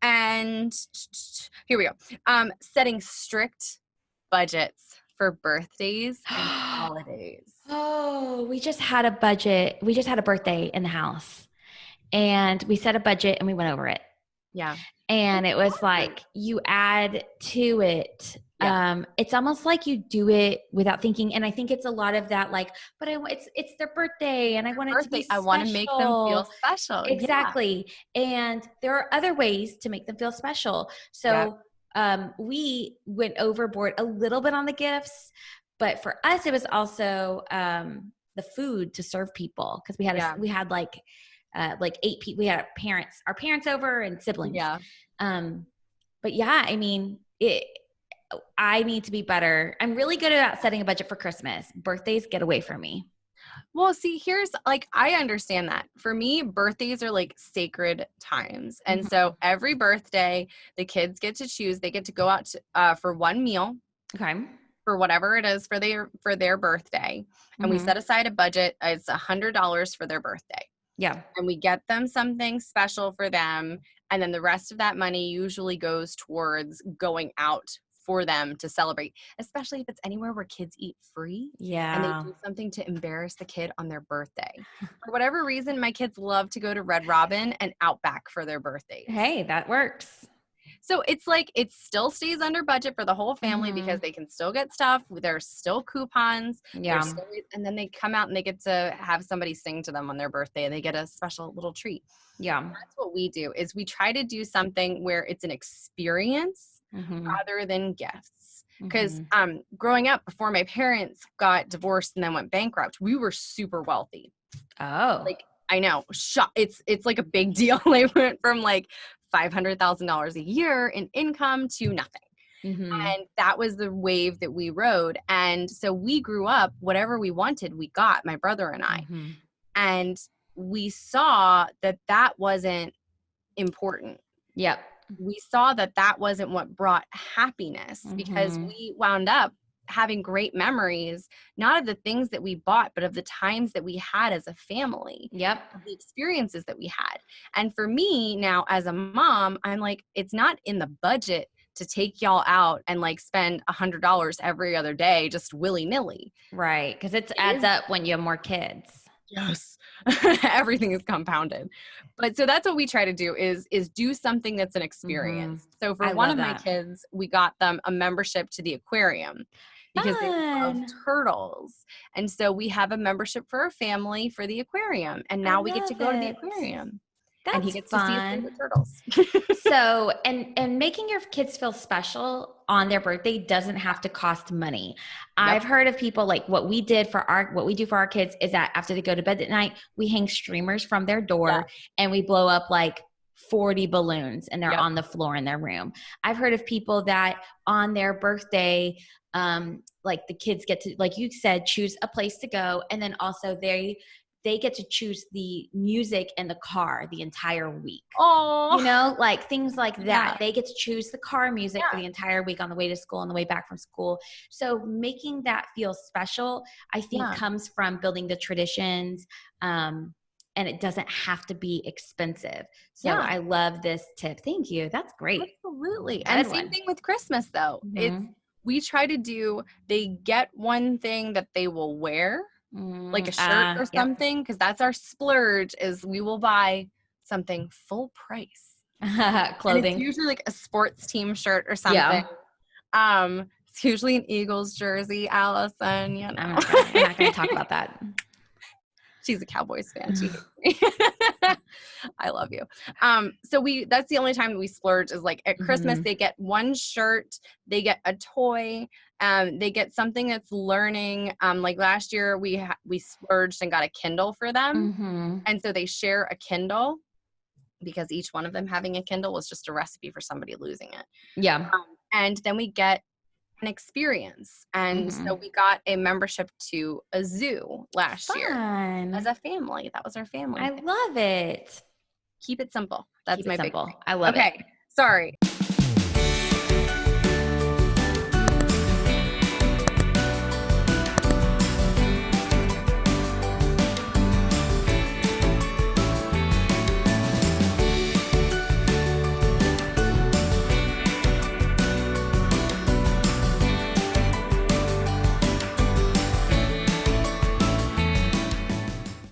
And here we go. Setting strict budgets for birthdays and holidays. Oh, we just had a budget. We just had a birthday in the house and we set a budget and we went over it. Yeah. And It's it was hard. like you add to it. Yeah. It's almost like you do it without thinking. And I think it's a lot of that, like, but it's their birthday and I want it to be Birthday. I want to make them feel special. special. Yeah. Exactly. And there are other ways to make them feel special. Yeah. So we went overboard a little bit on the gifts, but for us, it was also the food to serve people because we had like 8 people. We had our parents over and siblings. Yeah. But yeah, I mean, I need to be better. I'm really good about setting a budget for Christmas. Birthdays get away from me. Well, see, here's like, I understand that. For me, birthdays are like sacred times. And so every birthday, the kids get to choose, they get to go out to, for one meal. Okay. For whatever it is for their birthday. And we set aside a budget. It's $100 for their birthday. Yeah. And we get them something special for them. And then the rest of that money usually goes towards going out for them to celebrate, especially if it's anywhere where kids eat free. Yeah. And they do something to embarrass the kid on their birthday. For whatever reason, my kids love to go to Red Robin and Outback for their birthdays. Hey, that works. So it's like it still stays under budget for the whole family because they can still get stuff. There's still coupons. Yeah. And then they come out and they get to have somebody sing to them on their birthday and they get a special little treat. Yeah. That's what we do is we try to do something where it's an experience rather than gifts. Because growing up before my parents got divorced and then went bankrupt, we were super wealthy. Oh. Like I know. It's like a big deal. They went from like $500,000 a year in income to nothing. And that was the wave that we rode. And so we grew up, whatever we wanted, we got, my brother and I. And we saw that wasn't important. Yep. We saw that wasn't what brought happiness because we wound up having great memories, not of the things that we bought, but of the times that we had as a family. Yep. The experiences that we had. And for me now as a mom, I'm like, it's not in the budget to take y'all out and like spend $100 every other day, just willy nilly. Right. Because it adds up when you have more kids. Yes. Everything is compounded. But so that's what we try to do is do something that's an experience. So for one of my kids, we got them a membership to the aquarium because they love turtles. And so we have a membership for our family for the aquarium. And now we get to go to the aquarium. And he gets to see the turtles. So, and making your kids feel special on their birthday doesn't have to cost money. I've heard of people like what we do for our kids is that after they go to bed at night, we hang streamers from their door and we blow up like 40 balloons and they're on the floor in their room. I've heard of people that on their birthday, like the kids get to, like you said, choose a place to go. And then also they get to choose the music in the car the entire week. Oh, you know, like things like that. They get to choose the car music for the entire week on the way to school and the way back from school. So making that feel special, I think comes from building the traditions. And it doesn't have to be expensive. So I love this tip. Thank you. That's great. Absolutely. And same thing with Christmas though. We try to do, they get one thing that they will wear, like a shirt or something, because that's our splurge is we will buy something full price. Clothing. And it's usually like a sports team shirt or something. It's usually an Eagles jersey, Allison, you know. I'm not going to talk about that. She's a Cowboys fan. She hates me. I love you. So that's the only time that we splurge is like at Christmas, they get one shirt, they get a toy, they get something that's learning. Like last year we splurged and got a Kindle for them. And so they share a Kindle because each one of them having a Kindle was just a recipe for somebody losing it. Yeah. And then we get an experience. And so we got a membership to a zoo last year as a family. That was our family. I love it. Keep it simple. That's my big thing. I love it. Okay. Sorry.